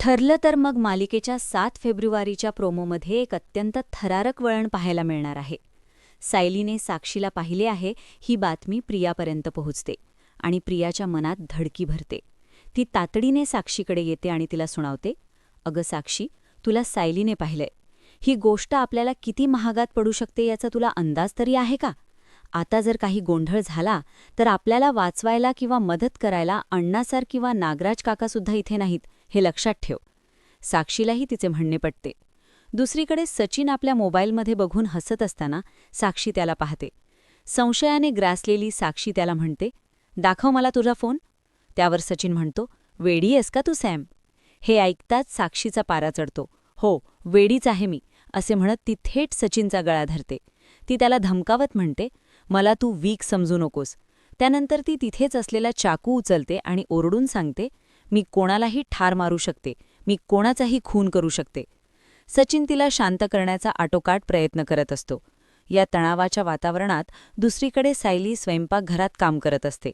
ठरलं तर मग मालिकेच्या 7 फेब्रुवारीच्या प्रोमोमध्ये एक अत्यंत थरारक वळण पाहायला मिळणार आहे. सायलीने साक्षीला पाहिले आहे ही बातमी प्रियापर्यंत पोहोचते आणि प्रियाच्या मनात धडकी भरते. ती तातडीने साक्षीकडे येते आणि तिला सुणावते, "अगं साक्षी, तुला सायलीने पाहिलंय. ही गोष्ट आपल्याला किती महागात पडू शकते याचा तुला अंदाज तरी आहे का? आता जर काही गोंधळ झाला तर आपल्याला वाचवायला किंवा मदत करायला अण्णासर किंवा नागराज काकासुद्धा इथे नाहीत, हे लक्षात ठेव." साक्षीलाही तिचे म्हणणे पटते. दुसरीकडे सचिन आपल्या मोबाईलमध्ये बघून हसत असताना साक्षी त्याला पाहते. संशयाने ग्रासलेली साक्षी त्याला म्हणते, "दाखव मला तुझा फोन." त्यावर सचिन म्हणतो, "वेडी आहेस का तू सॅम?" हे ऐकताच साक्षीचा पारा चढतो. "हो, वेडीच आहे मी," असे म्हणत ती थेट सचिनचा गळा धरते. ती त्याला धमकावत म्हणते, "मला तू वीक समजू नकोस." त्यानंतर ती तिथेच असलेला चाकू उचलते आणि ओरडून सांगते, "मी कोणालाही ठार मारू शकते, मी कोणाचाही खून करू शकते." सचिन तिला शांत करण्याचा आटोकाट प्रयत्न करत असतो. या तणावाच्या वातावरणात दुसरीकडे सायली स्वयंपाकघरात काम करत असते.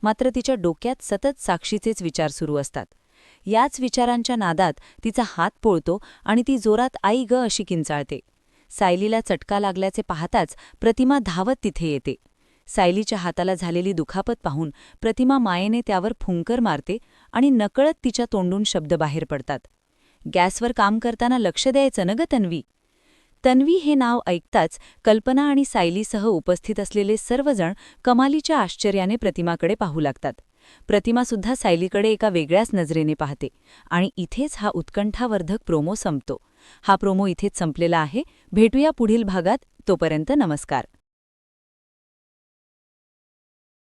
मात्र तिच्या डोक्यात सतत साक्षीचेच विचार सुरू असतात. याच विचारांच्या नादात तिचा हात पोळतो आणि ती जोरात "आई ग" अशी किंचाळते. सायलीला चटका लागल्याचे पाहताच प्रतिमा धावत तिथे येते. सायलीच्या हाताला झालेली दुखापत पाहून प्रतिमा मायेने त्यावर फुंकर मारते आणि नकळत तिच्या तोंडून शब्द बाहेर पडतात, "गॅसवर काम करताना लक्ष द्यायचं न ग तन्वी." तन्वी हे नाव ऐकताच कल्पना आणि सायलीसह उपस्थित असलेले सर्वजण कमालीच्या आश्चर्याने प्रतिमाकडे पाहू लागतात. प्रतिमासुद्धा सायलीकडे एका वेगळ्याच नजरेने पाहते आणि इथेच हा उत्कंठावर्धक प्रोमो संपतो. हा प्रोमो इथेच संपलेला आहे. भेटूया पुढील भागात. तोपर्यंत नमस्कार.